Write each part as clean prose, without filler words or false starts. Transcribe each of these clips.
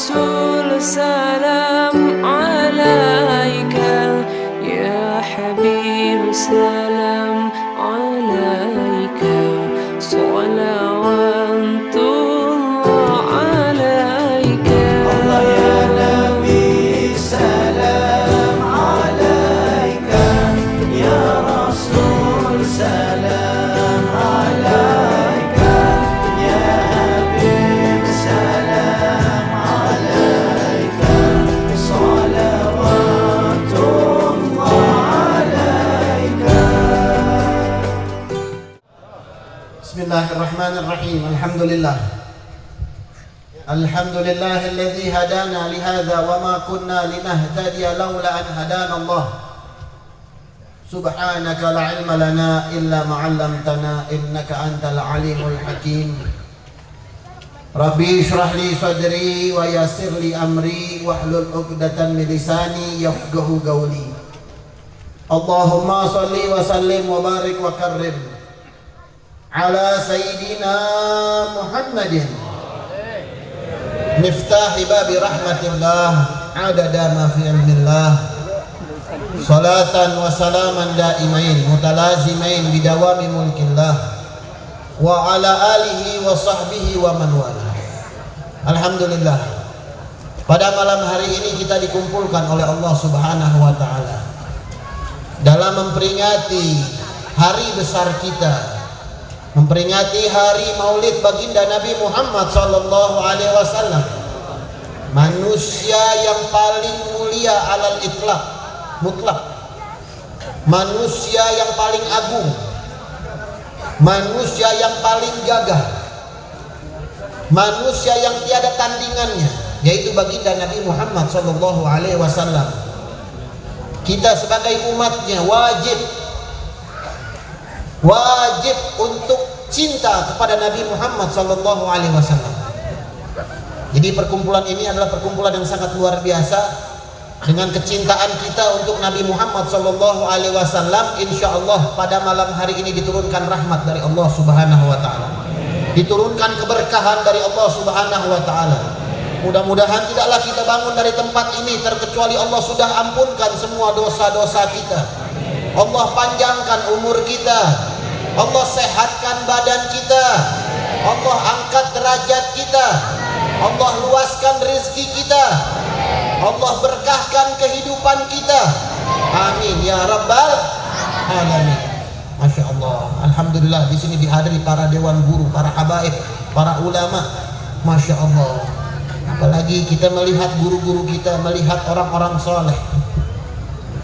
رسول سلام عليك، يا حبيب سلام عليك، صلوات الله عليك. الله يا نبي سلام عليك، يا رسول سلام عليك، يا حبيب سلام عليك، صلوات الله عليك. بسم الله الرحمن الرحيم. الحمد لله الذي هدانا لهذا وما كنا لنهتدي لولا أن هدانا الله. سبحانك لا علم لنا إلا ما علمتنا إنك أنت العليم الحكيم. ربي اشرح لي صدري ويسر لي أمري واحلل عقدة من لساني يفقهوا قولي. اللهم صل وسلم وبارك وكرم على سيدنا محمد مفتاح باب رحمة الله عدد ما في علم الله، صلاة وسلاما دائمين متلازمين بدوام ملك الله وعلى آله وصحبه ومن والاه. Alhamdulillah, pada malam hari ini kita dikumpulkan oleh Allah Subhanahu wa taala dalam memperingati hari besar kita, memperingati hari Maulid baginda Nabi Muhammad sallallahu alaihi wasallam, manusia yang paling mulia alal itlaq, mutlak, manusia yang paling agung, manusia yang paling gagah, manusia yang tiada tandingannya, yaitu baginda Nabi Muhammad sallallahu alaihi wasallam. Kita sebagai umatnya wajib untuk cinta kepada Nabi Muhammad sallallahu alaihi wasallam. Jadi perkumpulan ini adalah perkumpulan yang sangat luar biasa. Dengan kecintaan kita untuk Nabi Muhammad sallallahu alaihi wasallam, insyaallah pada malam hari ini diturunkan rahmat dari Allah Subhanahu wa taala. Diturunkan keberkahan dari Allah Subhanahu wa taala. Mudah-mudahan tidaklah kita bangun dari tempat ini terkecuali Allah sudah ampunkan semua dosa-dosa kita. Allah panjangkan umur kita, Allah sehatkan badan kita, Allah angkat derajat kita, Allah luaskan rezeki kita, Allah berkahkan kehidupan kita. Amin ya rabbal alamin. Masya Allah, alhamdulillah di sini dihadiri para dewan guru, para habaib, para ulama. Masya Allah. Apalagi kita melihat guru-guru kita, melihat orang-orang soleh.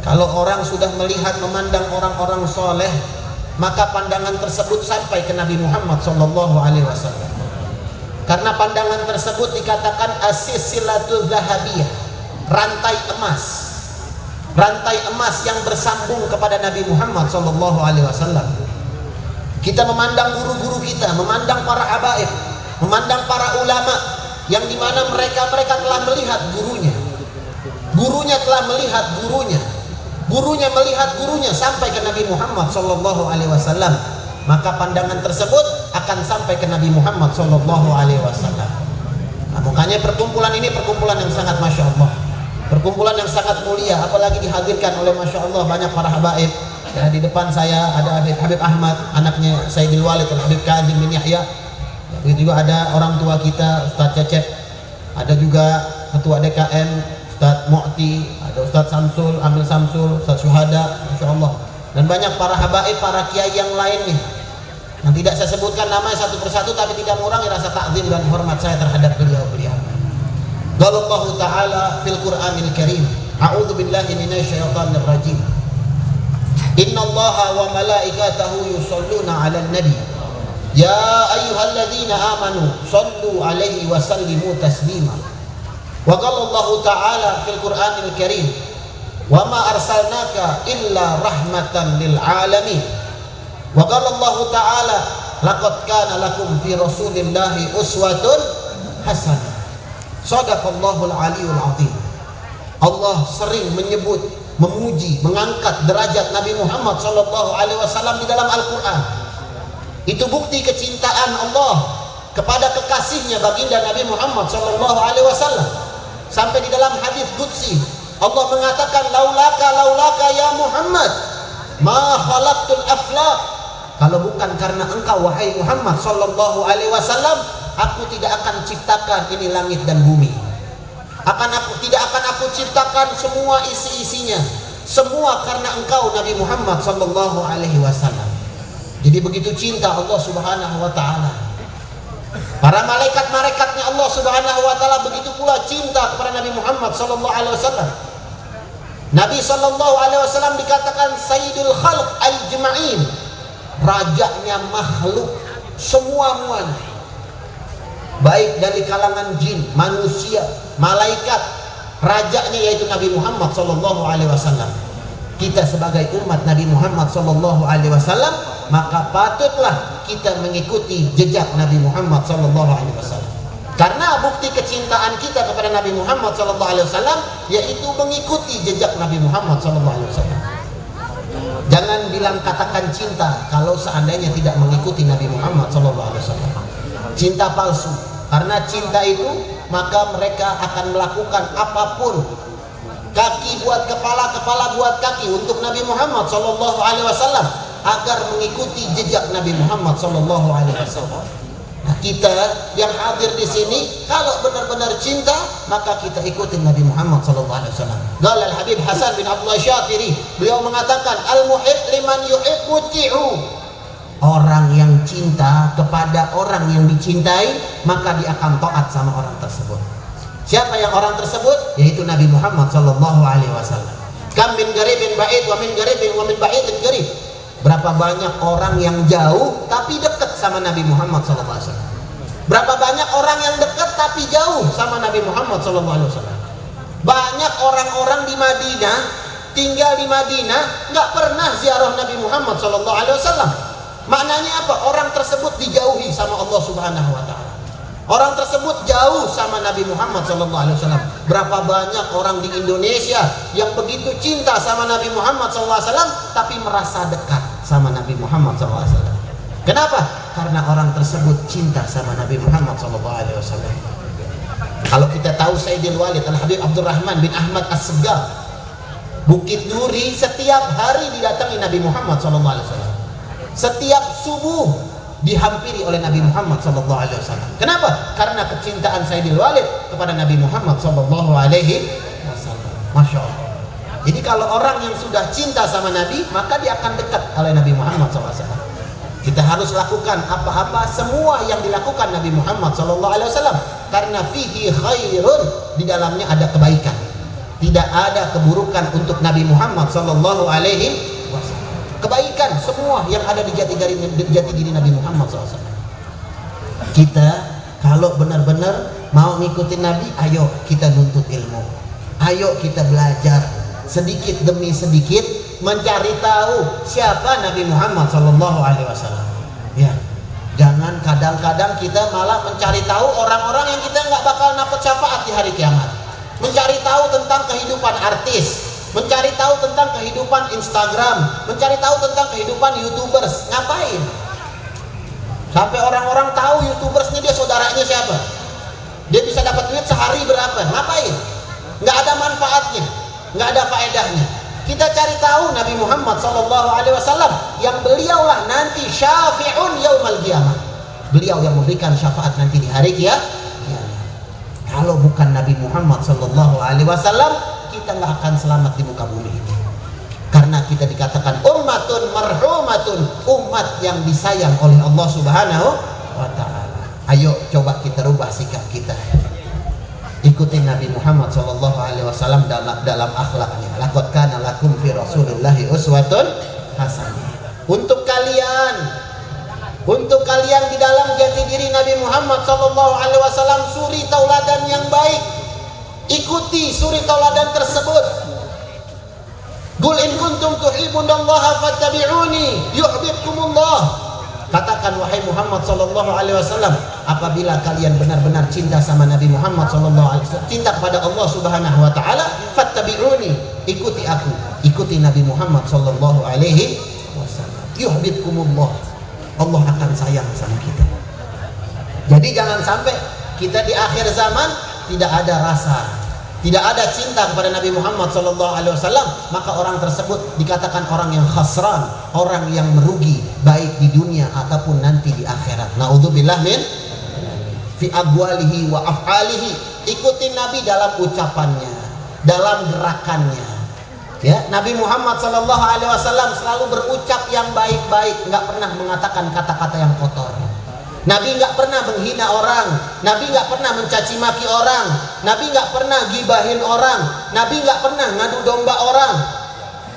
Kalau orang sudah melihat, memandang orang-orang soleh, maka pandangan tersebut sampai ke Nabi Muhammad sallallahu alaihi wasallam. Karena pandangan tersebut dikatakan as-silsilatul zahabiyah, rantai emas. Rantai emas yang bersambung kepada Nabi Muhammad sallallahu alaihi wasallam. Kita memandang guru-guru kita, memandang para habaib, memandang para ulama yang dimana mereka telah melihat gurunya. Gurunya telah melihat gurunya. Gurunya melihat gurunya sampai ke Nabi Muhammad sallallahu alaihi wasallam, maka pandangan tersebut akan sampai ke Nabi Muhammad sallallahu alaihi wasallam. Nah, makanya perkumpulan ini perkumpulan yang sangat masya Allah, perkumpulan yang sangat mulia, apalagi dihadirkan oleh masya Allah banyak para habaib. Ya, di depan saya ada Habib Ahmad, anaknya Sayyidil Walid Habib Kazim bin Yahya. Begitu juga ada orang tua kita Ustadz Cecep, ada juga ketua DKM Ustadz Mu'ti, ada Ustadz Samsul, Amil Samsul, Ustadz Syuhada, Masya Allah, dan banyak para habaib, para kiai yang lainnya yang tidak saya sebutkan namanya satu persatu, tapi tidak mengurangi rasa takzim dan hormat saya terhadap beliau-beliau. Qala Allah Ta'ala fil Qur'anil Karim, a'udzu billahi minasyaitonir rajim. Innallaha wa malaikatahu yusholluna 'alan nabi. Ya ayyuhalladzina amanu shallu 'alaihi wa sallimu taslima. Wa qala Allah Ta'ala fil Qur'anil Karim, wa ma arsalnaka illa rahmatan lil alamin. Wa qala Allah Ta'ala, laqad kana lakum fi rasulillahi uswatun hasanah. Shadaqallahul aliyul azim. Allah sering menyebut, memuji, mengangkat derajat Nabi Muhammad sallallahu alaihi wasallam di dalam Al-Qur'an. Itu bukti kecintaan Allah kepada kekasihnya baginda Nabi Muhammad sallallahu alaihi wasallam. Sampai di dalam hadis qudsi Allah mengatakan, laulaka ya Muhammad ma khalaqtul aflaq. Kalau bukan karena engkau wahai Muhammad sallallahu alaihi wasallam, aku tidak akan ciptakan ini langit dan bumi. Tidak akan aku ciptakan semua isi-isinya. Semua karena engkau Nabi Muhammad sallallahu alaihi wasallam. Jadi begitu cinta Allah Subhanahu wa taala. Para malaikat-malaikatnya Allah Subhanahu wa taala begitu pula cinta kepada Nabi Muhammad sallallahu alaihi wasallam. Nabi sallallahu alaihi wasallam dikatakan sayyidul khalq al-jma'in, rajanya makhluk semua-muanya, baik dari kalangan jin, manusia, malaikat. Rajanya yaitu Nabi Muhammad sallallahu alaihi wasallam. Kita sebagai umat Nabi Muhammad sallallahu alaihi wasallam, maka patutlah kita mengikuti jejak Nabi Muhammad sallallahu alaihi wasallam. Karena bukti kecintaan kita kepada Nabi Muhammad sallallahu alaihi wasallam yaitu mengikuti jejak Nabi Muhammad sallallahu alaihi wasallam. Jangan bilang katakan cinta kalau seandainya tidak mengikuti Nabi Muhammad sallallahu alaihi wasallam. Cinta palsu. Karena cinta itu maka mereka akan melakukan apapun, kaki buat kepala, kepala buat kaki untuk Nabi Muhammad sallallahu alaihi wasallam agar mengikuti jejak Nabi Muhammad sallallahu alaihi wasallam. Nah, kita yang hadir di sini kalau benar-benar cinta maka kita ikuti Nabi Muhammad sallallahu alaihi wasallam. Qala Al-Habib Hasan bin Abdullah Syafiri, beliau mengatakan al-muhib liman yuhibbu ti'u. Orang yang cinta kepada orang yang dicintai maka dia akan taat sama orang tersebut. Siapa yang orang tersebut? Yaitu Nabi Muhammad sallallahu alaihi wasallam. Kam min garibin ba'id wa min garibin wa min ba'idin garib. Berapa banyak orang yang jauh tapi dekat sama Nabi Muhammad sallallahu alaihi wasallam. Berapa banyak orang yang dekat tapi jauh sama Nabi Muhammad sallallahu alaihi wasallam. Banyak orang-orang di Madinah, tinggal di Madinah, nggak pernah ziarah Nabi Muhammad sallallahu alaihi wasallam. Maknanya apa? Orang tersebut dijauhi sama Allah Subhanahu wa taala. Orang tersebut jauh sama Nabi Muhammad SAW. Berapa banyak orang di Indonesia yang begitu cinta sama Nabi Muhammad SAW tapi merasa dekat sama Nabi Muhammad SAW. Kenapa? Karena orang tersebut cinta sama Nabi Muhammad SAW. Kalau kita tahu Sayyidil Walid Al-Habib Abdurrahman bin Ahmad As-Segaf, Bukit Duri setiap hari didatangi Nabi Muhammad SAW. Setiap subuh dihampiri oleh Nabi Muhammad SAW. Kenapa? Karena kecintaan Sayyidil Walid kepada Nabi Muhammad SAW. Masya Allah. Jadi kalau orang yang sudah cinta sama Nabi maka dia akan dekat oleh Nabi Muhammad SAW. Kita harus lakukan apa-apa semua yang dilakukan Nabi Muhammad SAW, karena fihi khairun, di dalamnya ada kebaikan. Tidak ada keburukan untuk Nabi Muhammad SAW. Kebaikan semua yang ada di jati diri Nabi Muhammad SAW. Kita kalau benar-benar mau ngikutin Nabi, ayo kita nuntut ilmu, ayo kita belajar sedikit demi sedikit mencari tahu siapa Nabi Muhammad SAW. Ya, jangan kadang-kadang kita malah mencari tahu orang-orang yang kita nggak bakal dapat syafaat di hari kiamat. Mencari tahu tentang kehidupan artis, mencari tahu tentang kehidupan Instagram, mencari tahu tentang kehidupan YouTubers. Ngapain? Sampai orang-orang tahu YouTubers ini dia saudaranya siapa, dia bisa dapat duit sehari berapa. Ngapain? Nggak ada manfaatnya, nggak ada faedahnya. Kita cari tahu Nabi Muhammad SAW yang beliaulah nanti syafi'un yaumal qiyamah. Beliau yang memberikan syafaat nanti di hari kiamat. Kalau bukan Nabi Muhammad SAW, kita nggak akan selamat di muka bumi ini. Karena kita dikatakan ummatun marhumatun, umat yang disayang oleh Allah Subhanahu wa taala. Ayo coba kita rubah sikap kita. Ikuti Nabi Muhammad SAW dalam akhlaknya. Laqad kana lakum fi Rasulillahi uswatun hasanah. Untuk kalian di dalam jati diri Nabi Muhammad SAW suri tauladan yang baik. Ikuti suri tauladan tersebut. Qul in kuntum tuhibbunallaha fattabi'uni yuhibbukumullah. Katakan wahai Muhammad SAW, apabila kalian benar-benar cinta sama Nabi Muhammad SAW, cinta kepada Allah Subhanahu wa taala, fattabi'uni, ikuti aku, ikuti Nabi Muhammad SAW. Yuhibbukumullah. Allah akan sayang sama kita. Jadi jangan sampai kita di akhir zaman tidak ada rasa tidak ada cinta kepada Nabi Muhammad SAW, maka orang tersebut dikatakan orang yang khasran, orang yang merugi baik di dunia ataupun nanti di akhirat. Naudzubillah min fi aqwalihi wa af'alihi. Ikuti Nabi dalam ucapannya, dalam gerakannya. Ya, Nabi Muhammad SAW selalu berucap yang baik-baik, nggak pernah mengatakan kata-kata yang kotor. Nabi nggak pernah menghina orang, Nabi nggak pernah mencaci maki orang, Nabi nggak pernah gibahin orang, Nabi nggak pernah ngadu domba orang.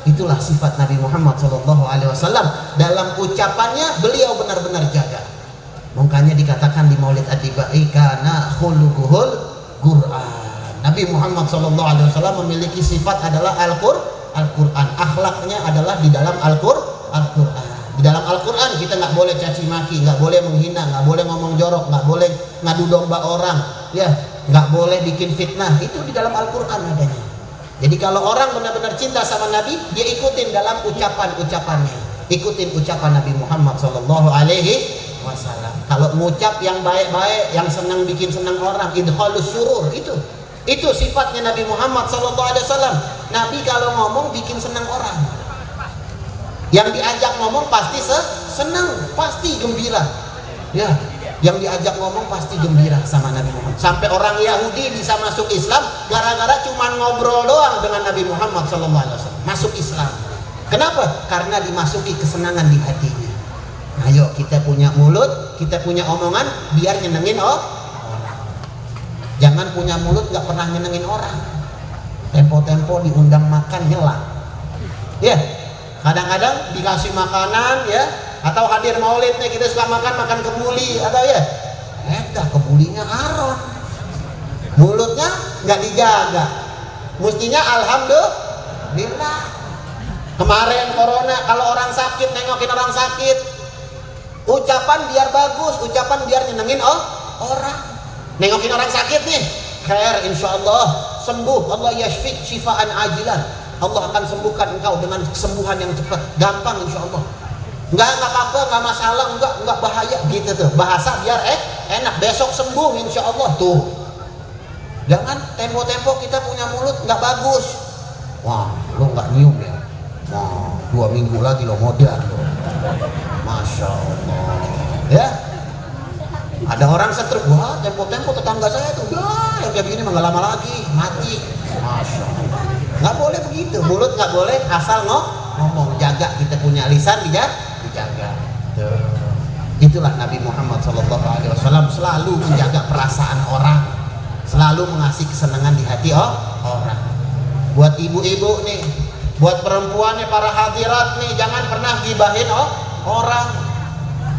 Itulah sifat Nabi Muhammad SAW. Dalam ucapannya beliau benar-benar jaga. Makanya dikatakan di Maulid At-Tibai, kana khuluquhul Qur'an. Nabi Muhammad SAW memiliki sifat adalah Al-Quran. Akhlaknya adalah di dalam Al-Quran. Di dalam Al-Quran kita nggak boleh caci maki, nggak boleh menghina, nggak boleh ngomong jorok, nggak boleh ngadu domba orang, ya, nggak boleh bikin fitnah. Itu di dalam Al-Quran adanya. Jadi kalau orang benar-benar cinta sama Nabi, dia ikutin dalam ucapan-ucapannya, ikutin ucapan Nabi Muhammad SAW. Kalau ngucap yang baik-baik, yang senang bikin senang orang, idkhalus surur, itu sifatnya Nabi Muhammad SAW. Nabi kalau ngomong bikin senang orang. Yang diajak ngomong pasti senang, pasti gembira. Ya, yang diajak ngomong pasti gembira sama Nabi Muhammad. Sampai orang Yahudi bisa masuk Islam gara-gara cuma ngobrol doang dengan Nabi Muhammad SAW. Masuk Islam. Kenapa? Karena dimasuki kesenangan di hatinya. Ayo kita punya mulut, kita punya omongan biar nyenengin orang. Jangan punya mulut nggak pernah nyenengin orang. Tempo-tempo diundang makan nyelang. Ya. Kadang-kadang dikasih makanan, ya, atau hadir maulid nih kita suka makan kebuli, atau ya, kebulinya haram, mulutnya nggak dijaga. Mestinya alhamdulillah. Kemarin corona, kalau orang sakit nengokin orang sakit, ucapan biar bagus, ucapan biar nyenengin orang. Nengokin orang sakit nih, khair insyaallah, sembuh, Allah yashfik syifaan ajilan. Allah akan sembuhkan engkau dengan kesembuhan yang cepat, gampang insya Allah. Enggak apa-apa, enggak masalah, enggak bahaya gitu tuh. Bahasa biar enak, besok sembuh insya Allah tuh. Jangan tempo-tempo kita punya mulut enggak bagus. Wah, lo enggak nyium ya? Wah, 2 minggu lagi lo modal lo. Masya Allah. Ya. Ada orang setruk, wah tempo-tempo tetangga saya tuh, yang kayak begini mah nggak lama lagi mati. Masya Allah. Nggak boleh begitu, mulut nggak boleh asal ngomong. Jaga kita punya lisan, dijaga. Itulah Nabi Muhammad SAW selalu menjaga perasaan orang, selalu mengasih kesenangan di hati orang. Buat ibu-ibu nih, buat perempuan nih, para hadirat nih, jangan pernah gibahin orang.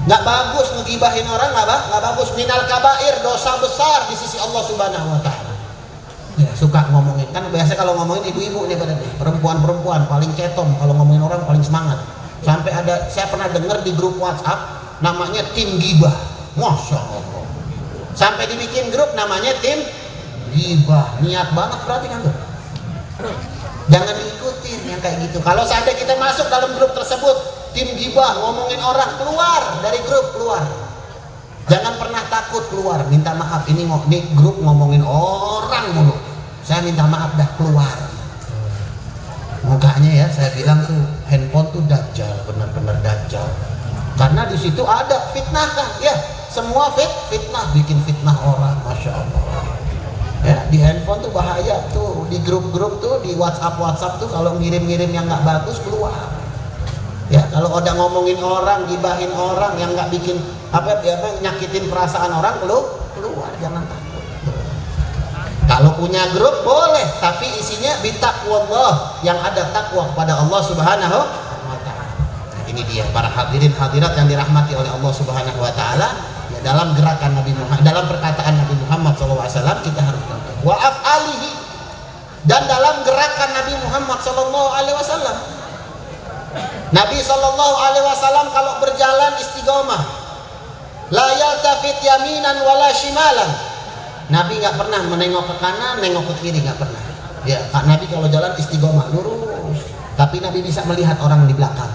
Nggak bagus ngegibahin orang, nggak bagus. Minal kabair, dosa besar di sisi Allah Subhanahu Wa Taala. Ya, suka ngomongin, kan biasa kalau ngomongin ibu-ibu nih, perempuan-perempuan paling cetom, kalau ngomongin orang paling semangat. Sampai ada, saya pernah dengar di grup WhatsApp namanya tim gibah. Masya Allah. Sampai dibikin grup namanya tim gibah. Niat banget berarti kan tuh. Jangan diikutin yang kayak gitu. Kalau seandainya kita masuk dalam grup tersebut, tim gibah ngomongin orang, keluar dari grup, keluar. Jangan pernah takut keluar, minta maaf. Ini grup ngomongin orang mulu, saya minta maaf dah, keluar. Mukanya ya, saya bilang tuh handphone tuh dajjal, benar-benar dajjal. Karena di situ ada fitnah kan, ya, semua fitnah, bikin fitnah orang, masya Allah. Ya, di handphone tuh bahaya tuh, di grup-grup tuh, di WhatsApp tuh kalau ngirim-ngirim yang nggak bagus keluar. Ya, kalau udah ngomongin orang, gibahin orang yang nggak bikin nyakitin perasaan orang, keluar, jangan takut. Kalau punya grup boleh, tapi isinya bitaqwallah, yang ada takwa kepada Allah Subhanahu wa Ta'ala. Nah, ini dia para hadirin hadirat yang dirahmati oleh Allah Subhanahu wa Ta'ala. Ya, dalam gerakan Nabi Muhammad, dalam perkataan Nabi Muhammad SAW kita harus contoh. Wa af'alihi, dan dalam gerakan Nabi Muhammad SAW. Nabi SAW kalau berjalan istiqomah, la yaltafit yaminan wala shimalan. Nabi nggak pernah menengok ke kanan, nengok ke kiri, nggak pernah. Ya, Nabi kalau jalan istiqomah lurus. Tapi Nabi bisa melihat orang di belakang.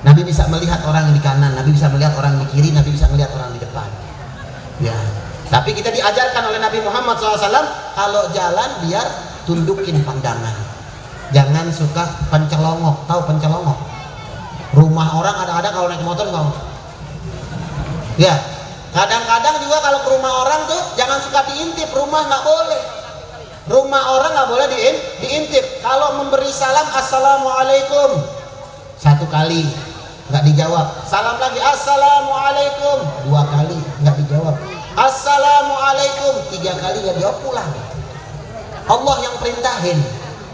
Nabi bisa melihat orang di kanan, Nabi bisa melihat orang di kiri, Nabi bisa melihat orang di depan. Ya. Tapi kita diajarkan oleh Nabi Muhammad SAW kalau jalan biar tundukin pandangan. Jangan suka pencelongok. Tahu pencelongok? Rumah orang ada kalau naik motor nggak? Ya, kadang-kadang juga kalau ke rumah orang tuh jangan suka diintip. Rumah nggak boleh. Rumah orang nggak boleh diintip. Kalau memberi salam assalamualaikum 1 kali nggak dijawab, salam lagi assalamualaikum 2 kali nggak dijawab, assalamualaikum 3 kali nggak dijawab, pulang. Allah yang perintahin,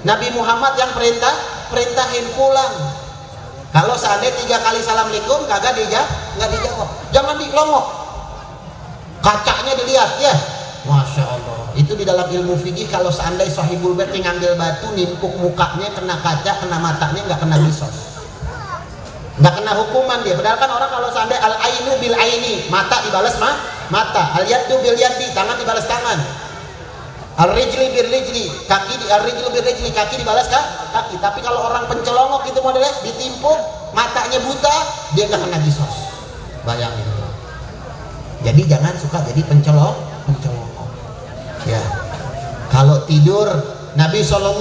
Nabi Muhammad yang perintahin pulang. Kalau seandainya 3 kali assalamualaikum nggak dijawab, jangan dilongok, kacanya dilihat ya. Masya Allah, itu di dalam ilmu fikih kalau seandainya sahibul bait ngambil batu nimpuk mukanya kena kaca, kena matanya, nggak kena qisas, nggak kena hukuman dia. Padahal kan orang kalau seandainya al ainu bil aini, mata dibalas mata, al yaddu bil yaddi, tangan dibalas tangan, al rijli bil rijli, al rijlu bil rijli, kaki dibalas kaki. Tapi kalau orang pencelongok itu modelnya ditimpuk, matanya buta, dia nggak kena qisas. Bayangin. Jadi jangan suka jadi pencelongok. Ya, kalau tidur, Nabi SAW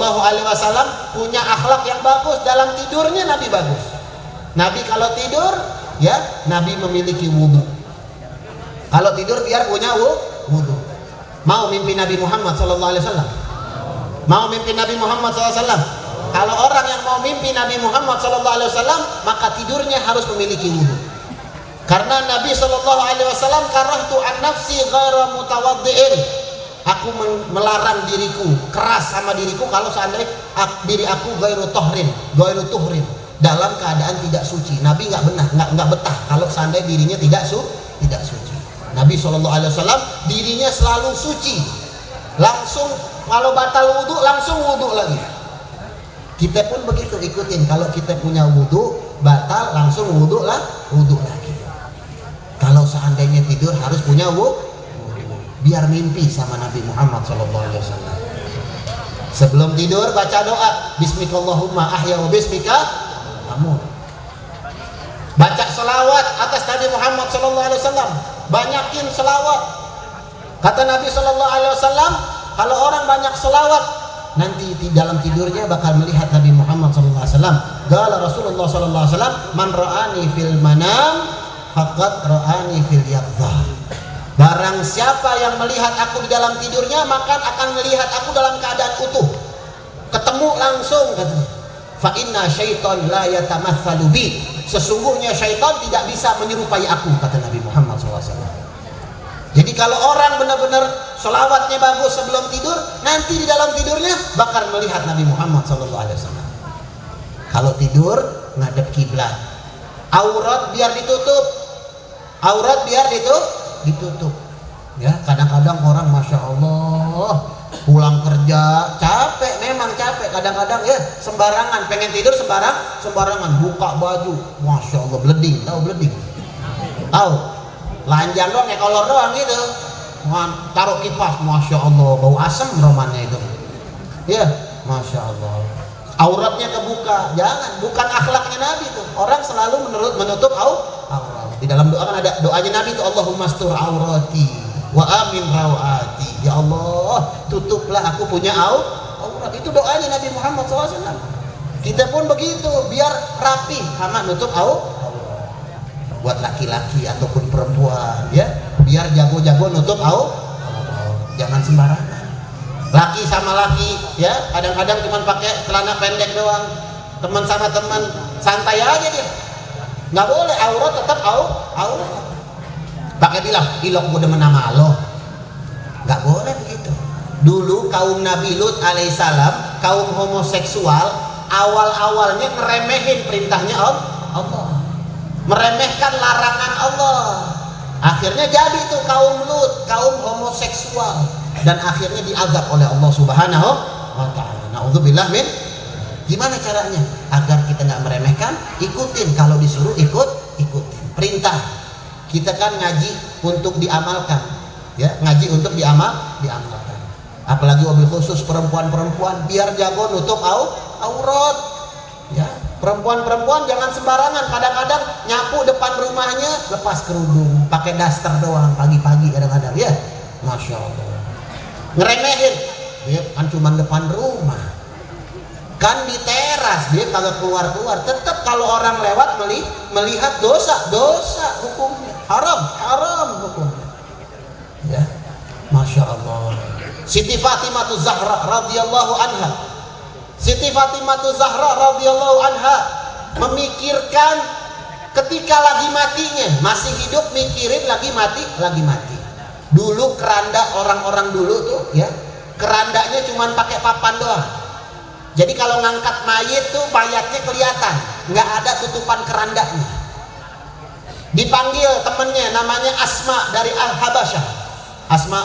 punya akhlak yang bagus. Dalam tidurnya Nabi bagus. Nabi kalau tidur, ya Nabi memiliki wudhu. Kalau tidur biar punya wudhu. Mau mimpi Nabi Muhammad SAW? Mau mimpi Nabi Muhammad SAW? Kalau orang yang mau mimpi Nabi Muhammad SAW, maka tidurnya harus memiliki wudhu. Karena Nabi SAW karahtu an nafsi ghaira mutawaddi'in. Aku melarang diriku, keras sama diriku kalau seandainya diri aku gairu tuhrin, dalam keadaan tidak suci. Nabi nggak betah kalau seandainya dirinya tidak suci. Nabi SAW dirinya selalu suci. Langsung kalau batal wudhu langsung wudhu lagi. Kita pun begitu, ikutin. Kalau kita punya wudhu batal langsung wudhu lagi. Kalau seandainya tidur harus punya wudhu, biar mimpi sama Nabi Muhammad SAW. Sebelum tidur baca doa, Bismikallahumma ahya wa bismika amut. Baca selawat atas Nabi Muhammad SAW. Banyakin selawat. Kata Nabi SAW, kalau orang banyak selawat, nanti di dalam tidurnya bakal melihat Nabi Muhammad SAW. Qala Rasulullah SAW, man ra'ani fil manam faqad ra'ani fil yaqظah. Barang siapa yang melihat aku di dalam tidurnya, maka akan melihat aku dalam keadaan utuh. Ketemu langsung, katanya. Fa inna syaitan la yatamatsalu bi. Sesungguhnya syaitan tidak bisa menyerupai aku, kata Nabi Muhammad SAW. Jadi kalau orang benar-benar selawatnya bagus sebelum tidur, nanti di dalam tidurnya bakal melihat Nabi Muhammad SAW. Kalau tidur ngadep kiblat, aurat biar ditutup, ditutup. Ya, kadang-kadang orang masya Allah pulang kerja capek, memang capek. Kadang-kadang ya sembarangan, pengen tidur sembarangan, buka baju, masya Allah bleding, tahu bleding? Tahu? Lanjang doang, kolor doang gitu. Taruh kipas, masya Allah bau asem romannya itu. Ya, masya Allah. Auratnya kebuka, jangan, bukan akhlaknya Nabi tuh. Orang selalu menutup aurat. Di dalam doa kan ada doanya Nabi itu, Allahumma astur aurati wa amin rawati. Ya Allah, tutuplah aku punya aurat. Itu doanya Nabi Muhammad SAW. Kita pun begitu, biar rapi sama nutup aurat. Buat laki-laki ataupun perempuan, ya, biar jago-jago nutup aurat. Jangan sembarangan. Laki sama laki, ya, kadang-kadang cuma pakai celana pendek doang. Teman sama teman, santai aja dia. Nggak boleh, aurat tetap aurat. Pakai bilang ilok gue demen sama lo, nggak boleh begitu. Dulu kaum Nabi Lut alaihissalam, kaum homoseksual, awalnya ngeremehin perintahnya Allah, meremehkan larangan Allah. Akhirnya jadi tuh kaum Lut, kaum homoseksual, dan akhirnya diazab oleh Allah Subhanahu wa Ta'ala. Na'udzubillah min. Gimana caranya agar kita nggak meremehkan? Ikutin, kalau disuruh ikutin perintah. Kita kan ngaji untuk diamalkan, ya, ngaji untuk diamalkan. Apalagi wabil khusus perempuan biar jago nutup aurat, ya. Perempuan jangan sembarangan. Kadang-kadang nyapu depan rumahnya lepas kerudung, pakai daster doang pagi-pagi kadang-kadang, ya. Masya Allah. ngeremehin. Dia kan cuma depan rumah, kan di teras, dia kagak keluar-keluar. Tetap kalau orang lewat melihat dosa hukumnya, haram hukumnya. Ya, Masya Allah. Siti Fatimah Zahra radhiyallahu anha, Siti Fatimah Zahra radhiyallahu anha memikirkan ketika lagi matinya, masih hidup mikirin lagi mati. Dulu keranda orang-orang dulu tuh ya, kerandanya cuma pakai papan doang. Jadi kalau ngangkat mayit tuh mayatnya kelihatan, nggak ada tutupan kerandanya. Dipanggil temennya namanya Asma dari Al-Habasyah. Asma,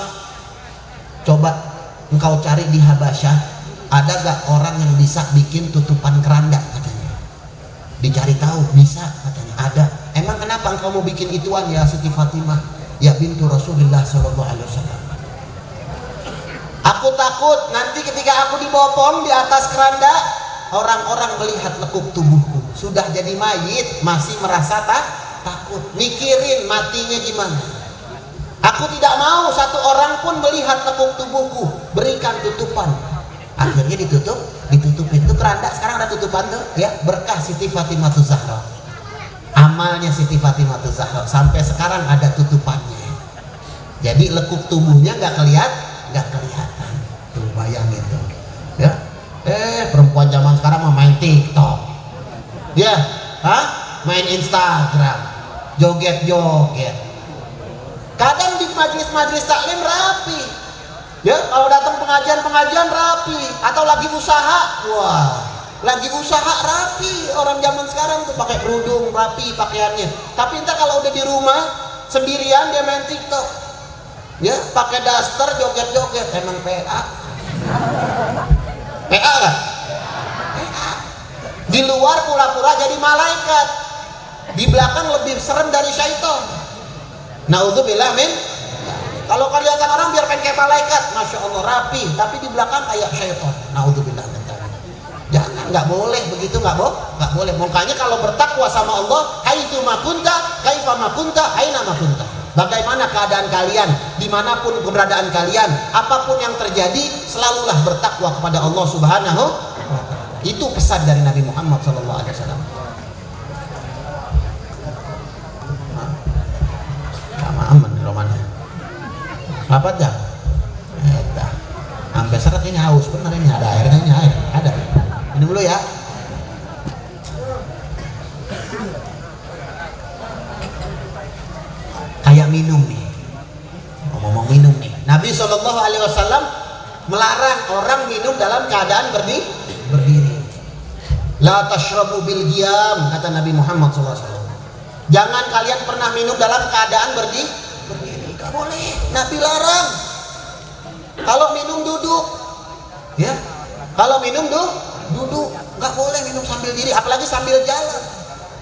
coba engkau cari di Habasyah, ada gak orang yang bisa bikin tutupan keranda katanya. Dicari tahu, bisa katanya, ada. Emang kenapa engkau mau bikin ituan ya Siti Fatimah? Ya bintu Rasulullah sallallahu alaihi wasallam. Aku takut nanti ketika aku dibopong di atas keranda, orang-orang melihat lekuk tubuhku. Sudah jadi mayit masih merasa takut, mikirin matinya gimana. Aku tidak mau satu orang pun melihat lekuk tubuhku. Berikan tutupan. Akhirnya ditutupin tuh keranda. Sekarang ada tutupan tuh ya, berkah Siti Fatimah Zahra. Amalnya Siti Fatimah Zahra sampai sekarang ada tutupannya. Jadi lekuk tubuhnya nggak kelihatan. Tuh bayangin tuh. Ya. Perempuan zaman sekarang mau main TikTok. Ya, main Instagram. Joget-joget. Kadang di majelis taklim rapi. Ya, kalau datang pengajian rapi atau lagi usaha, lagi usaha rapi. Orang zaman sekarang tuh pakai kerudung rapi pakaiannya. Tapi entar kalau udah di rumah sendirian dia main TikTok. Ya, pakai daster joget-joget, emang PA. PA kan? PA. Di luar pura-pura jadi malaikat. Di belakang lebih serem dari syaitan. Naudzubillah min. Kalau kelihatan orang biar pengen kayak malaikat, Masya Allah rapi, tapi di belakang kayak syaitan. Naudzubillah min. Jangan, nggak boleh begitu, nggak boleh. Makanya kalau bertakwa sama Allah, haitsu ma kunta, kaifa ma kunta, aina ma kunta. Bagaimana keadaan kalian, dimanapun keberadaan kalian, apapun yang terjadi, selalulah bertakwa kepada Allah Subhanahu wa Ta'ala. Itu pesan dari Nabi Muhammad SAW. Sama aman romannya. Apa dah? Sampai seret ini haus, bener ini ada airnya, ada. Minum dulu ya. Kayak minum nih. Ngomong minum nih. Nabi SAW melarang orang minum dalam keadaan berdiri. La tashrabu bil qiyam, kata Nabi Muhammad SAW. Jangan kalian pernah minum dalam keadaan berdiri. Gak boleh. Nabi larang. Kalau minum duduk. Ya. Kalau minum duduk, nggak boleh minum sambil diri, apalagi sambil jalan.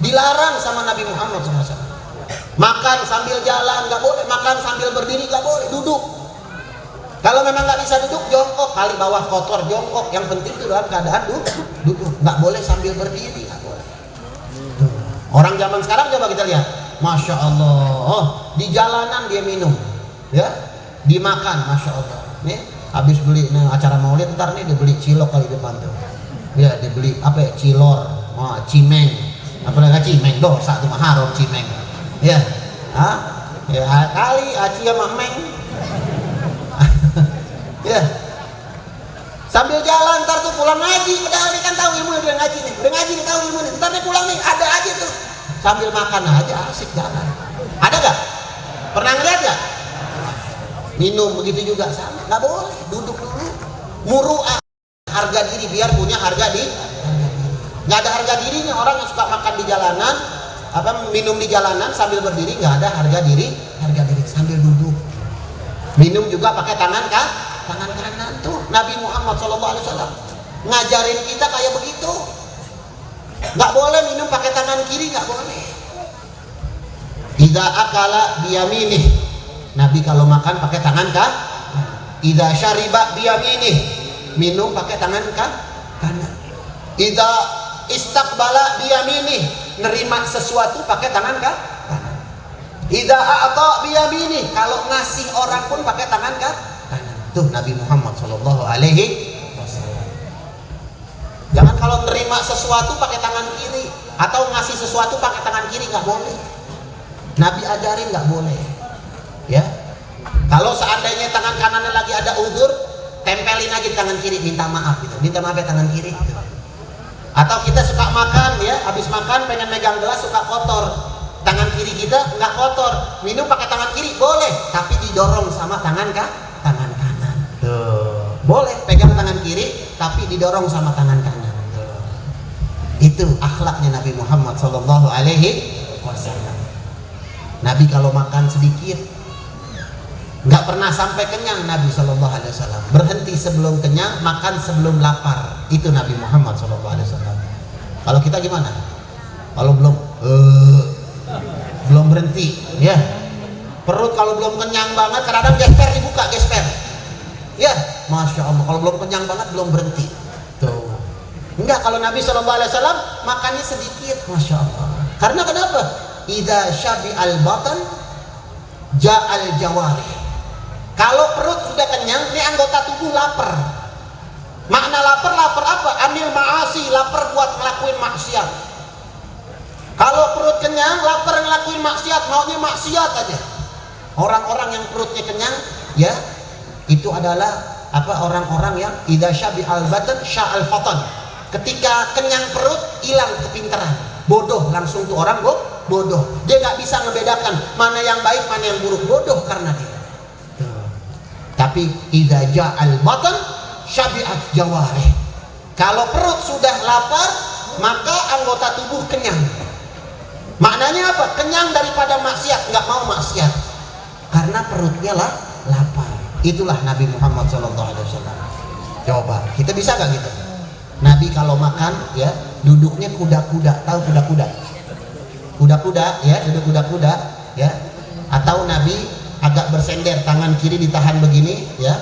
Dilarang sama Nabi Muhammad SAW. Makan sambil jalan nggak boleh, makan sambil berdiri nggak boleh, duduk. Kalau memang nggak bisa duduk, jongkok. Kali bawah kotor, jongkok. Yang penting itu dalam keadaan duduk. Nggak boleh sambil berdiri, nggak boleh. Orang zaman sekarang coba kita lihat, Masya Allah, di jalanan dia minum, ya, dimakan, Masya Allah. Nih, habis beli acara maulid ntar nih dia beli cilok kali depan tuh. Ya, dia beli apa ya? Cilor, cimeng. Apalagi cimeng, dosa tuh mah haram cimeng. Ya. Ya kali aci sama meng. Ya. Sambil jalan ntar tuh pulang ngaji, padahal dia kan tahu ilmu udah ngaji nih. Udah ngaji nih tahu ilmu nih. Ntar dia pulang nih, ada aja tuh. Sambil makan aja asik jalan. Ada gak? Pernah ngeliat gak? Minum begitu juga sama, nggak boleh, duduk dulu. Muru'ah, harga diri, biar punya harga diri. Nggak ada harga dirinya orang yang suka makan di jalanan, minum di jalanan sambil berdiri, nggak ada harga diri sambil duduk. Minum juga pakai tangan kanan tuh. Nabi Muhammad SAW ngajarin kita kayak begitu. Nggak boleh minum pakai tangan kiri, nggak boleh. Idza akala biyaminih. Nabi kalau makan pakai tangan idza syariba biyaminih, minum pakai tangan kanan. Idza istaqbala biyaminih, nerima sesuatu pakai tangan kanan. Idza a'ta biyaminih, kalau ngasih orang pun pakai tangan kanan. Tuh Nabi Muhammad Shallallahu Alaihi Wasallam. Jangan kalau nerima sesuatu pakai tangan kiri atau ngasih sesuatu pakai tangan kiri, nggak boleh. Nabi ajarin nggak boleh. Ya, kalau seandainya tangan kanannya lagi ada uzur, tempelin aja di tangan kiri, minta maaf gitu. Minta maaf ya tangan kiri. Gitu. Atau kita suka makan ya, habis makan pengen megang gelas suka kotor, tangan kiri kita nggak kotor, minum pakai tangan kiri boleh, tapi didorong sama tangan kanan. Tuh. Boleh pegang tangan kiri, tapi didorong sama tangan kanan. Tuh. Itu akhlaknya Nabi Muhammad Sallallahu Alaihi Wasallam. Nabi kalau makan sedikit, nggak pernah sampai kenyang. Nabi Sallallahu Alaihi Wasallam berhenti sebelum kenyang, makan sebelum lapar. Itu Nabi Muhammad Sallallahu Alaihi Wasallam. Kalau kita gimana? Kalau belum berhenti, ya. Perut kalau belum kenyang banget, kadang gesper dibuka, gesper. Ya, masya Allah. Kalau belum kenyang banget, belum berhenti. Tuh. Enggak, kalau Nabi Sallallahu Alaihi Wasallam makannya sedikit, masya Allah. Karena kenapa? Idza syabi'al batan ja'al jawari. Kalau perut sudah kenyang, ini anggota tubuh lapar. Makna lapar apa? Anil ma'asi, lapar buat ngelakuin maksiat. Kalau perut kenyang, lapar ngelakuin maksiat, maunya maksiat aja. Orang-orang yang perutnya kenyang, ya, itu adalah orang-orang yang idza syabi'al batan sya'al fatan. Ketika kenyang perut, hilang kepintaran. Bodoh langsung tuh orang bodoh. Dia nggak bisa ngebedakan mana yang baik, mana yang buruk. Bodoh karena dia. Tapi idza ja'al batan syabi'at jawarih. Kalau perut sudah lapar, maka anggota tubuh kenyang. Maknanya apa? Kenyang daripada maksiat, nggak mau maksiat. Karena perutnya lah lapar. Itulah Nabi Muhammad SAW. Coba, kita bisa nggak gitu? Nabi kalau makan, ya, duduknya kuda-kuda. Tahu kuda-kuda? Kuda-kuda, ya, duduk kuda-kuda, ya. Atau Nabi agak bersender, tangan kiri ditahan begini, ya,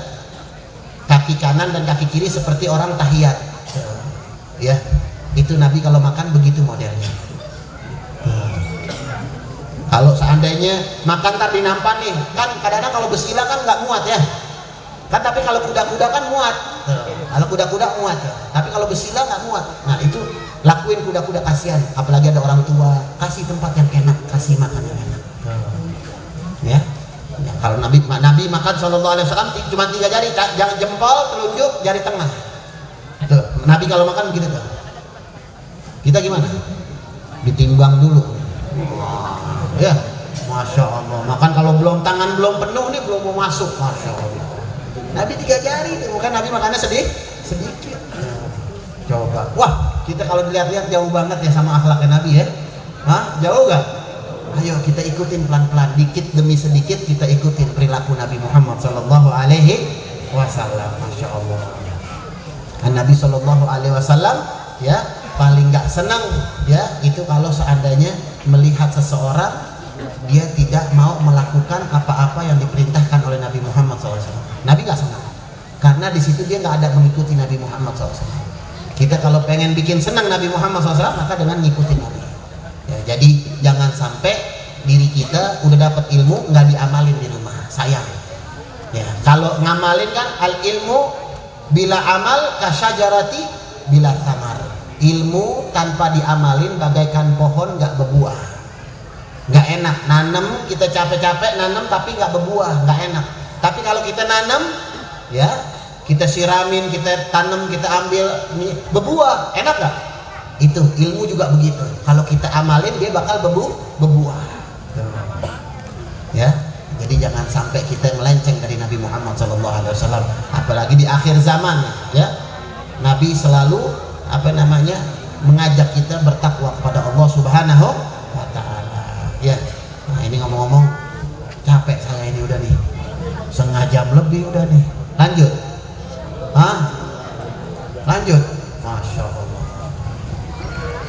kaki kanan dan kaki kiri seperti orang tahiyat, ya. Itu Nabi kalau makan begitu modelnya. Kalau seandainya makan tadi nampan nih, kan kadang-kadang kalau bersila kan nggak muat ya, kan, tapi kalau kuda-kuda kan muat. Kalau kuda-kuda muat, tapi kalau bersila nggak muat. Nah itu lakuin kuda-kuda, kasihan, apalagi ada orang tua, kasih tempat yang enak, kasih makan yang enak, ya. Ya, kalau Nabi makan Sallallahu Alaihi Wasallam cuma 3 jari, jangan jempol, telunjuk, jari tengah. Tuh, Nabi kalau makan begitu tuh. Kita gimana? Ditimbang dulu. Ya, masya Allah. Makan kalau tangan belum penuh nih, belum mau masuk, masya Allah. Nabi 3 jari, bukan Nabi makannya sedikit. Coba, wah, kita kalau dilihat-lihat jauh banget ya sama akhlaknya Nabi ya. Hah? Jauh gak? Ayo kita ikutin pelan-pelan, dikit demi sedikit kita ikutin perilaku Nabi Muhammad Sallallahu Alaihi Wasallam. Masya Allah. Nabi Sallallahu Alaihi Wasallam, ya, paling nggak senang, ya, itu kalau seandainya melihat seseorang dia tidak mau melakukan apa-apa yang diperintahkan oleh Nabi Muhammad SAW. Nabi nggak senang, karena di situ dia nggak ada mengikuti Nabi Muhammad SAW. Kita kalau pengen bikin senang Nabi Muhammad SAW, maka dengan ngikutin Nabi. Ya, jadi jangan sampai diri kita udah dapat ilmu nggak diamalin di rumah, sayang. Ya, kalau ngamalin kan al ilmu bila amal kasyajarati bila tamar. Ilmu tanpa diamalin bagaikan pohon nggak berbuah, nggak enak. Nanam, kita capek-capek nanam tapi nggak berbuah, nggak enak. Tapi kalau kita nanam, ya, kita siramin, kita tanam, kita ambil, berbuah, enak nggak? Itu ilmu juga begitu. Kalau kita amalin dia bakal berbuah. Ya, jadi jangan sampai kita melenceng dari Nabi Muhammad SAW. Apalagi di akhir zaman, ya, Nabi selalu mengajak kita bertakwa kepada Allah Subhanahu wa Ta'ala. Ya, nah ini ngomong-ngomong capek saya ini udah nih, 1/2 jam lebih udah nih. Lanjut, lanjut, masya Allah.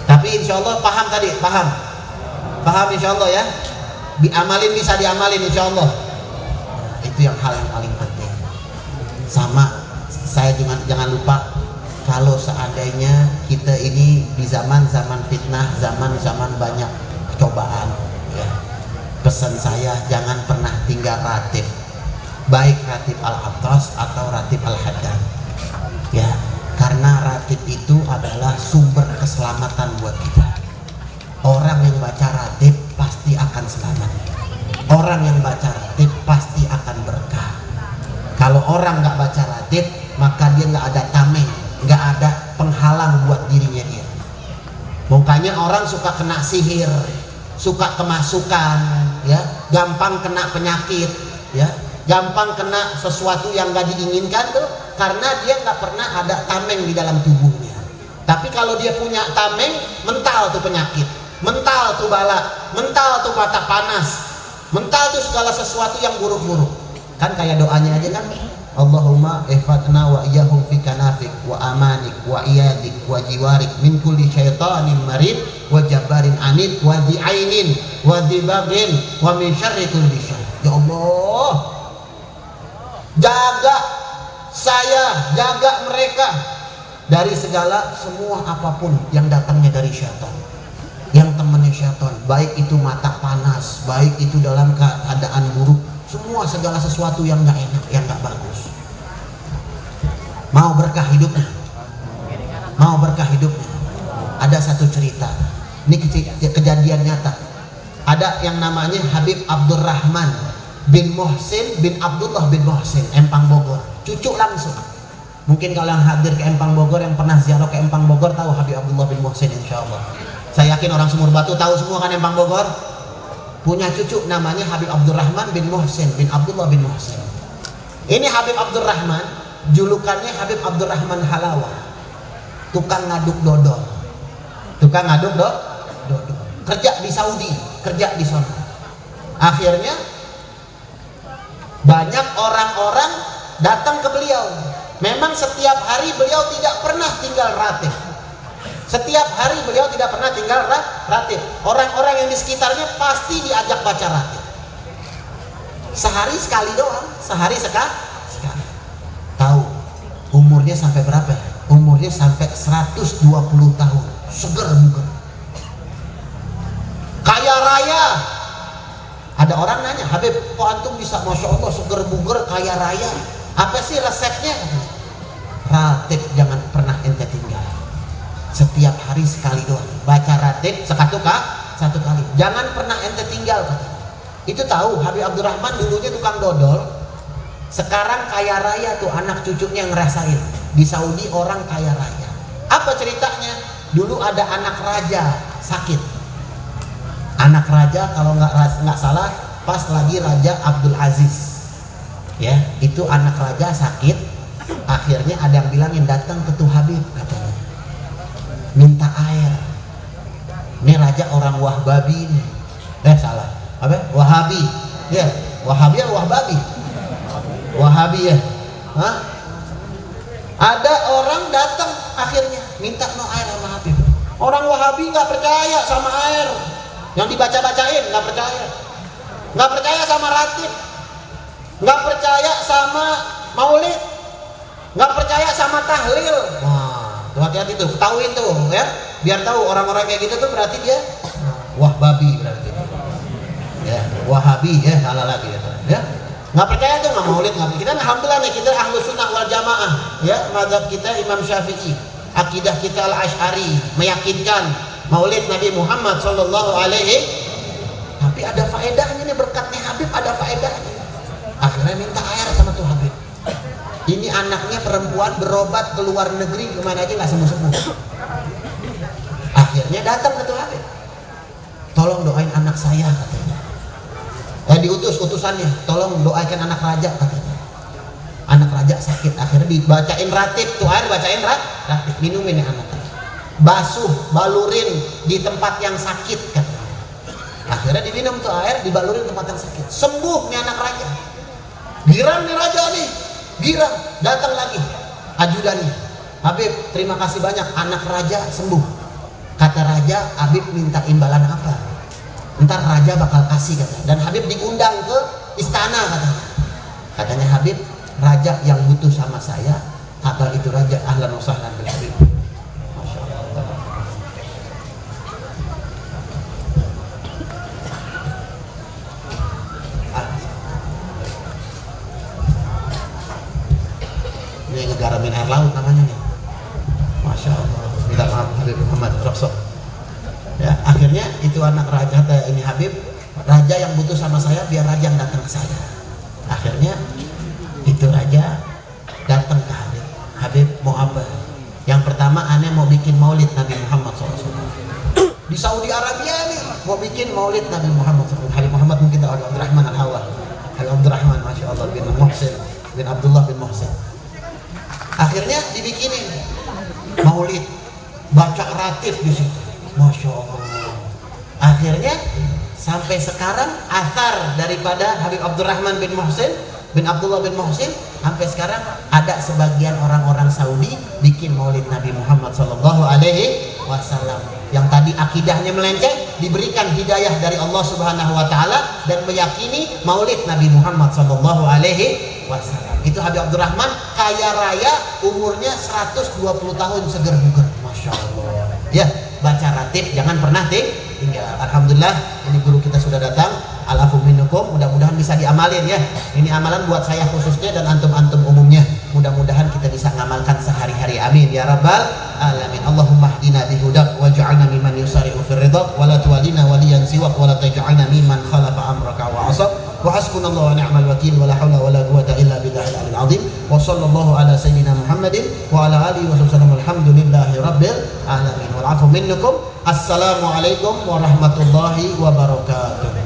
Tapi insya Allah paham tadi, paham insya Allah ya. Diamalin, bisa diamalin insya Allah. Nah, itu yang hal yang paling penting. Sama saya jangan lupa, kalau seandainya kita ini di zaman fitnah, zaman banyak cobaan, ya, pesan saya jangan pernah tinggal ratib. baik ratib al-Attas atau ratib al-Haddad. Ya, karena ratib itu adalah sumber keselamatan buat kita. Orang yang baca ratib pasti akan selamat. Orang yang baca ratib pasti akan berkah. Kalau orang nggak baca ratib, maka dia nggak ada tameng, nggak ada penghalang buat dirinya dia. Makanya orang suka kena sihir, suka kemasukan, ya, gampang kena penyakit, ya, gampang kena sesuatu yang nggak diinginkan tuh, karena dia nggak pernah ada tameng di dalam tubuhnya. Tapi kalau dia punya tameng, mental tuh penyakit, mental tuh bala, mental tuh mata panas, mental tuh segala sesuatu yang buruk-buruk. Kan kayak doanya aja kan, Allahumma ihfatna wa iyahum fi kanafik wa amanik wa iyadik wa jiwarik min kulli syaitanin marid wa jabarin anid wa di'ainin wa dibagin wa min syarri kulli syai. Ya Allah, jaga saya, jaga mereka dari segala semua apapun yang datangnya dari syaitan, yang temannya syaitan, baik itu mata panas, baik itu dalam keadaan buruk, semua segala sesuatu yang gak enak, yang gak bagus. Mau berkah hidupnya, mau berkah hidupnya. Ada satu cerita, ini kejadian nyata. Ada yang namanya Habib Abdurrahman bin Muhsin bin Abdullah bin Muhsin, Empang Bogor, cucu langsung. Mungkin kalau yang hadir ke Empang Bogor, yang pernah ziarah ke Empang Bogor, tahu Habib Abdullah bin Muhsin, insya Allah. Saya yakin orang Sumur Batu tahu semua kan Empang Bogor. Punya cucu namanya Habib Abdurrahman bin Muhsin bin Abdullah bin Muhsin. Ini Habib Abdurrahman, julukannya Habib Abdurrahman Halawa, tukang ngaduk dodol, tukang ngaduk dodol, kerja di Saudi, kerja di sana. Akhirnya banyak orang-orang datang ke beliau. Memang setiap hari beliau tidak pernah tinggal ratib. Setiap hari beliau tidak pernah tinggal ratib. Orang-orang yang di sekitarnya pasti diajak baca ratib. Sehari sekali doang, sehari sekali. Tahu umurnya sampai berapa? Umurnya sampai 120 tahun, seger buger, kaya raya. Ada orang nanya, Habib, kok antum bisa masya Allah seger buger kaya raya? Apa sih resepnya? Ratib jangan pernah ente tinggal. Setiap hari sekali doang baca ratib, satu kali, jangan pernah ente tinggal. Itu tahu Habib Abdurrahman dulunya tukang dodol, sekarang kaya raya tuh, anak cucunya ngerasain di Saudi orang kaya raya. Apa ceritanya? Dulu ada anak raja sakit. Anak raja kalau nggak salah pas lagi Raja Abdul Aziz, ya, itu anak raja sakit. Akhirnya ada yang bilangin, datang ke tuh Habib, katanya minta air. Ini raja orang Wahbabi ini. Salah apa? Wahabi, ya, Wahabi atau Wahbabi? Wahabi ya. Hah? Ada orang datang akhirnya minta no air sama Habib. Orang Wahabi nggak percaya sama air yang dibaca-bacain, nggak percaya. Nggak percaya sama ratib, nggak percaya sama maulid, nggak percaya sama tahlil. Wah, hati-hati tuh, ketahuin tuh ya, biar tahu orang-orang kayak gitu tuh berarti dia Wahbabi berarti. Ya, Wahabi ya, salah lagi ya. Nggak percaya tuh, nggak maulid, nggak. Kita alhamdulillah nih, kita Ahlus Sunnah wal Jamaah ya, mazhab kita Imam Syafi'i, akidah kita Al-Asy'ari, meyakinkan maulid Nabi Muhammad sallallahu alaihi. Tapi ada faedahnya nih, berkatnya Habib ada faedahnya. Akhirnya minta air sama tuh Habib. Ini anaknya perempuan berobat ke luar negeri, kemana aja nggak sembuh-sembuh. Akhirnya datang ke tuh Habib, tolong doain anak saya, katanya. Diutus utusannya, tolong doakan anak raja, katanya. Anak raja sakit. Akhirnya dibacain ratib tuh air, bacain ratib, minumin ya anak. Basuh, balurin di tempat yang sakit, katanya. Akhirnya diminum tuh air, dibalurin tempat yang sakit, sembuh nih anak raja. Girang nih raja nih, girang. Datang lagi ajudannya, Habib terima kasih banyak, anak raja sembuh. Kata raja, Habib minta imbalan apa? Ntar raja bakal kasih, katanya. Dan Habib diundang ke istana, katanya. Katanya Habib, raja yang butuh sama saya, apa itu raja, ahlan wa sahlan bil Habib. kayak ngegaramin air laut namanya nih. Masya Allah. Minta maaf Habib Muhammad Roksok. Ya, akhirnya itu anak raja kata ini Habib, raja yang butuh sama saya biar raja yang datang ke saya. Akhirnya itu raja datang ke Habib. Habib mau apa? Yang pertama aneh mau bikin maulid Nabi Muhammad SAW. Di Saudi Arabia nih mau bikin maulid Nabi Muhammad SAW. Habib Muhammad mungkin tahu Abdurrahman Al-Hawa. Habib Abdurrahman Masya Allah bin Muhsin bin Abdullah bin Muhsin. Akhirnya dibikinin maulid, baca ratib di situ. Masya Allah. Akhirnya sampai sekarang athar daripada Habib Abdurrahman bin Muhsin bin Abdullah bin Muhsin sampai sekarang ada sebagian orang-orang Saudi bikin maulid Nabi Muhammad Sallallahu Alaihi Wasallam. Yang tadi akidahnya melenceng diberikan hidayah dari Allah Subhanahu Wa Taala dan meyakini maulid Nabi Muhammad Sallallahu Alaihi Wasallam. Itu Habib Abdurrahman kaya raya, umurnya 120 tahun seger bugar. Masya Allah. Ya, baca ratib jangan pernah tinggal. Alhamdulillah ini guru kita sudah datang. Alafu minnukum, mudah-mudahan bisa diamalin ya. Ini amalan buat saya khususnya dan antum-antum umumnya. Mudah-mudahan kita bisa ngamalkan sehari-hari. Amin ya rabbal alamin. Allahumma hdina bihudak waj'alna mimman yusari'u fir ridha wa la tuwallina waliyan siwak wa la taj'alna mimman khalafa amraka wa 'asab. Wa hasbunallahu wa ni'mal wakeel wa la haula wa la quwwata illa billahil 'aliyyil 'azim. Wa sallallahu ala sayyidina Muhammadin wa ala alihi wa sallam. Alhamdulillahi rabbil alamin. Wal 'afu minnukum. Assalamualaikum warahmatullahi wabarakatuh.